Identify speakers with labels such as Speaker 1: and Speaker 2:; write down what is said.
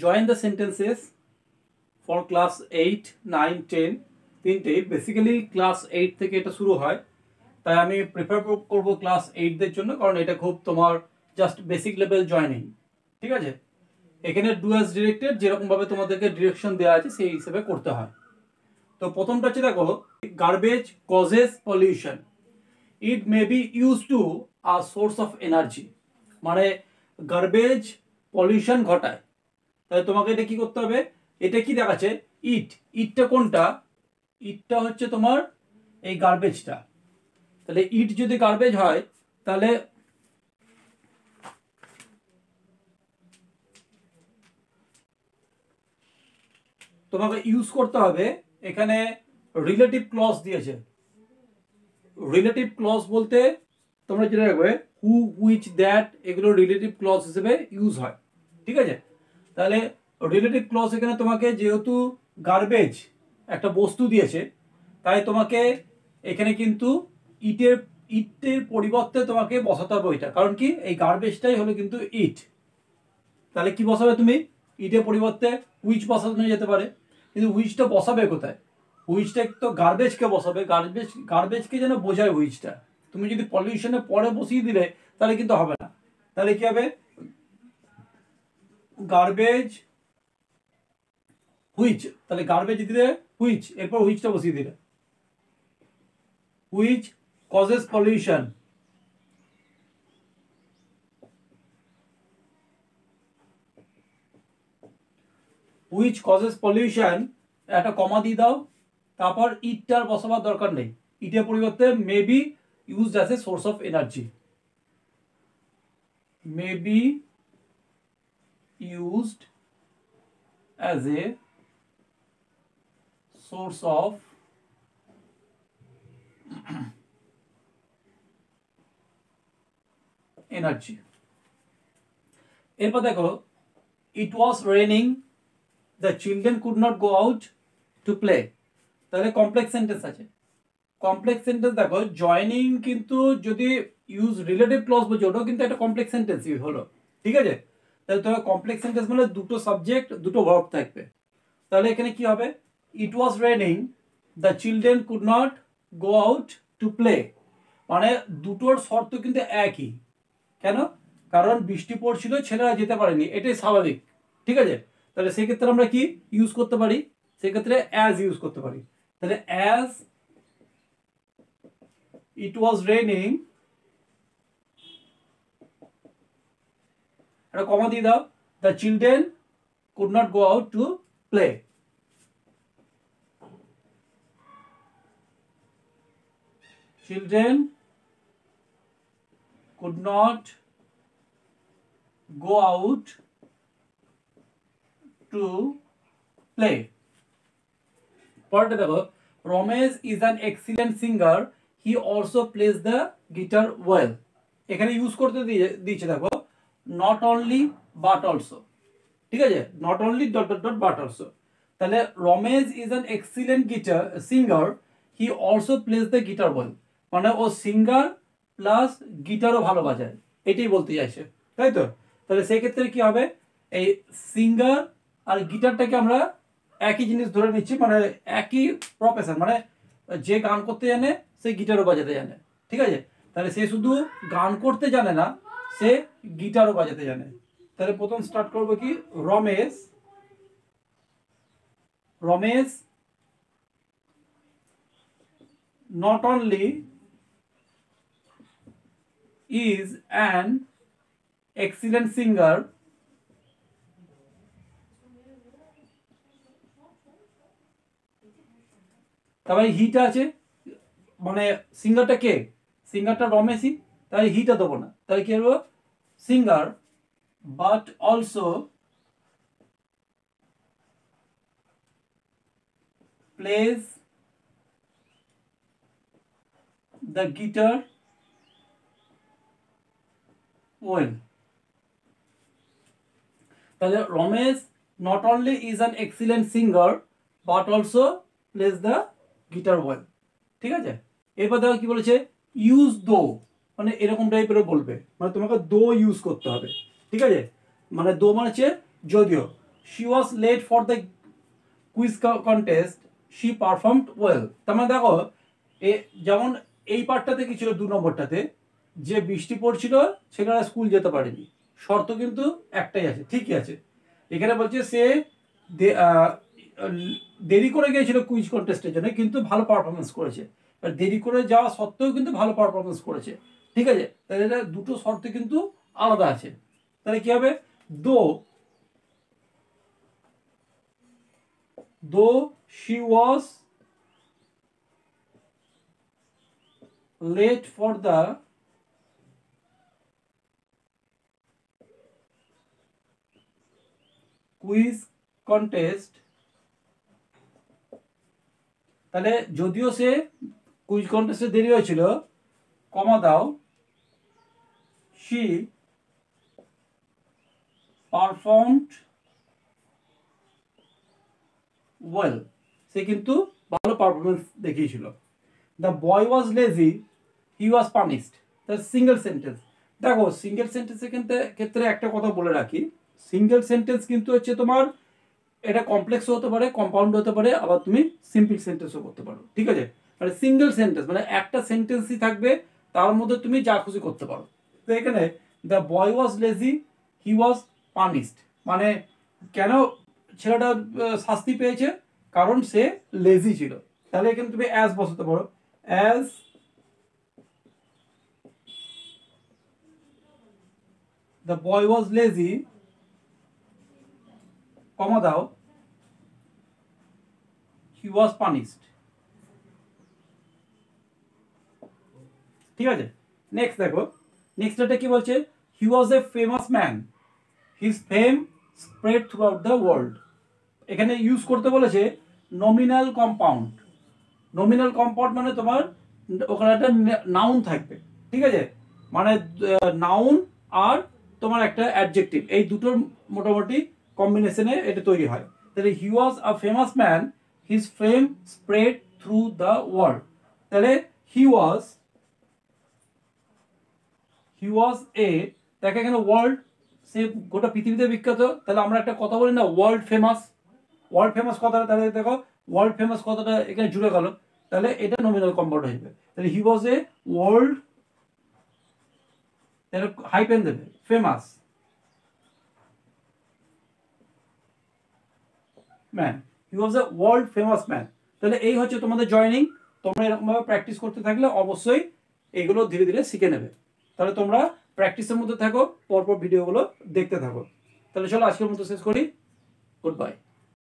Speaker 1: Join the sentences for class 8, 9, 10 তিনটেই basically class 8 থেকে এটা শুরু হয়, তাই আমি প্রিফার করব ক্লাস 8দের জন্য, কারণ এটা খুব তোমার জাস্ট বেসিক লেভেল জয়েনিং। ঠিক আছে, এখানে ডু অ্যাজ ডিরেক্টেড, যেরকমভাবে তোমাদেরকে ডিরেকশন দেওয়া আছে সেই হিসেবে করতে হয়। তো প্রথমটা হচ্ছে দেখো, garbage causes pollution, it may be use to a source of energy. মানে গার্বেজ পলিউশন ঘটায়, তাহলে তোমাকে এটা কি করতে হবে, এটা কি দেখাচ্ছে ইটটা কোনটা, ইটটা হচ্ছে তোমার এই গার্বেজটা। তাহলে ইট যদি গার্বেজ হয় তাহলে তোমাকে ইউজ করতে হবে, এখানে রিলেটিভ ক্লজ দিয়েছে। রিলেটিভ ক্লজ বলতে তোমরা যেটা রাখবে হু, হুইচ, দ্যাট, এগুলো রিলেটিভ ক্লজ হিসেবে ইউজ হয়। ঠিক আছে, তাহলে রিলেটিভ ক্লজ এখানে তোমাকে, যেহেতু গার্বেজ একটা বস্তু দিয়েছে, তাই তোমাকে এখানে কিন্তু ইটের পরিবর্তে তোমাকে বসাতে হবে ওইটা, কারণ কি এই গার্বেজটাই হলো কিন্তু ইট। তাহলে কি বসাবে তুমি, ইটের পরিবর্তে হুইচ বসানো যেতে পারে, কিন্তু হুইচটা বসাবে কোথায়, হুইচটা তো গার্বেজকে বসাবে, গার্বেজকে যেন বোঝায় হুইচটা। তুমি যদি পলিউশনে পরে বসিয়ে দিলে তাহলে কিন্তু হবে না। তাহলে কি হবে, গার্বেজ হুইচ, তাহলে গার্বেজ দিলে হুইচ, এরপর হুইচটা বসিয়ে দিলে, which causes pollution. Which causes pollution, একটা কমা দিয়ে দাও, তারপর ইটটার বসাবার দরকার নেই, ইটের পরিবর্তে may be used as a source of energy, may be used as a source of energy. এরপর দেখো, it was raining, the children could not go out to play. তাহলে কমপ্লেক্স সেন্টেন্স আছে। কমপ্লেক্স সেন্টেন্স দেখো, joining কিন্তু যদি use relative clause বলছে, ওটাও কিন্তু একটা কমপ্লেক্স সেন্টেন্স হলো। ঠিক আছে, তাহলে তোমার কমপ্লেক্স সেন্টেন্স মানে দুটো সাবজেক্ট দুটো ভার্ব থাকবে। তাহলে এখানে কি হবে, it was raining, the children could not go out to play. মানে দুটোর শর্ত কিন্তু একই। কেন, কারণ বৃষ্টি পড়ছিল, ছেলেরা যেতে পারেনি, এটাই স্বাভাবিক। ঠিক আছে, তাহলে সেক্ষেত্রে আমরা কি ইউজ করতে পারি, সেক্ষেত্রে অ্যাজ ইউজ করতে পারি। তাহলে অ্যাজ it was raining, একটা কমা দিয়ে দাও, the children could not go out to play. Children could not go out to play. পরেরটা দেখো, Ramesh is an excellent singer, he also plays the guitar well. এখানে use করতে দিয়েছে দেখো, not only but also। ঠিক আছে, not only dot dot dot but also। তাহলে Ramesh is an excellent singer, he also plays the guitar well। মানে ও singer plus গিটারও ভালো বাজায়, এটাই বলতে চাইছে, তাই তো। তাহলে সেই ক্ষেত্রে কি হবে, এই সিঙ্গার আর গিটারটাকে আমরা একই জিনিস ধরে নিচ্ছি, মানে একই প্রফেশন, মানে যে গান করতে জানে সে গিটারও বাজাতে জানে। ঠিক আছে, তাহলে সে শুধু গান করতে জানে না, সে গিটারও বাজাতে জানে। তাহলে প্রথম স্টার্ট করবো কি, Ramesh not only is an excellent singer, তারপরে হিটা আছে, মানে সিঙ্গারটা কে, সিঙ্গারটা রমেশই, তাহলে হিটা দেবো না, তাহলে কি হবে, singer but also plays the guitar well। তাহলে Ramesh not only is an excellent singer but also plays the guitar well। ঠিক আছে, এরপর দেখো কি বলেছে, ইউজ দো, মানে এরকম টাইপের বলবে, মানে তোমাকে দো ইউজ করতে হবে। ঠিক আছে, মানে দো মানে হচ্ছে যদিও, she was late for the quiz contest, she performed well. তার মানে দেখো যেমন এই পার্টটাতে কি ছিল, 2 নম্বরটাতে যে বৃষ্টি পড়ছিল সেখানে স্কুল যেতে পারেনি, শর্ত কিন্তু একটাই আছে, ঠিকই আছে। এখানে বলছে সে দেরি করে গিয়েছিল কুইজ কন্টেস্টের জন্য, কিন্তু ভালো পারফরমেন্স করেছে। দেরি করে যাওয়া সত্ত্বেও কিন্তু ভালো পারফরমেন্স করেছে, ঠিক আছে। তাহলে এটা দুটো শর্ত কিন্তু আলাদা আছে। তাহলে কি হবে, though she was late for the quiz contest, তাহলে যদিও সে কুইজ কন্টেস্টে দেরি হয়েছিল, কমা দাও, she performed well, সে কিন্তু ভালো পারফরমেন্স দেখিয়েছিল। The boy was lazy, he was punished. তার সিঙ্গেল সেন্টেন্স। দেখো সিঙ্গেল সেন্টেন্সের ক্ষেত্রে একটা কথা বলে রাখি, সিঙ্গেল সেন্টেন্স কিন্তু হচ্ছে তোমার এটা কমপ্লেক্সও হতে পারে, কম্পাউন্ড হতে পারে, আবার তুমি সিম্পল সেন্টেন্সও করতে পারো, ঠিক আছে। মানে সিঙ্গেল সেন্টেন্স মানে একটা সেন্টেন্সই থাকবে, তার মধ্যে তুমি যা খুশি করতে পারো। তো এখানে the boy was lazy, he was punished, মানে কেন ছেলেটা শাস্তি পেয়েছে, কারণ সে লেজি ছিল। তাহলে এখানে তুমি অ্যাজ বসাতে পারো, as the boy was lazy, comma দাও, হি ওয়াজ পানিশড, ঠিক আছে। নেক্সট দেখো, নেক্সট এটা কি বলছে, he was a famous man, his fame spread throughout the world. এখানে ইউজ করতে বলেছে নমিনাল কম্পাউন্ড। নমিনাল কম্পাউন্ড মানে তোমার ওখানে একটা নাউন থাকবে, ঠিক আছে। মানে নাউন আর তোমার একটা অ্যাডজেক্টিভ, এই দুটোর মোটামুটি কম্বিনেশনে এটা তৈরি হয়। তাহলে he was a famous man, his fame spread through the world. তাহলে হি ওয়াজ এ, দেখো এখানে ওয়ার্ল্ড, সে গোটা পৃথিবীতে বিখ্যাত। তাহলে আমরা একটা কথা বলি না, ওয়ার্ল্ড ফেমাস। ওয়ার্ল্ড ফেমাস কথাটা, তাহলে দেখো ওয়ার্ল্ড ফেমাস কথাটা এখানে জুড়ে গেল, তাহলে এটা নমিনাল কম্পাউন্ড হয়ে যাবে। তাহলে হি ওয়াজ এ ওয়ার্ল্ড, তাহলে হাইপেন দেবে, famous man, he was a world famous man. তাহলে এই হচ্ছে তোমাদের জয়েনিং। তোমরা এরকমভাবে প্র্যাকটিস করতে থাকলে অবশ্যই এগুলো ধীরে ধীরে শিখে নেবে। তাহলে তোমরা প্র্যাকটিসের মধ্যে থাকো, পরপর ভিডিওগুলো দেখতে থাকো। তাহলে চলো আজকের মতো শেষ করি, গুড বাই।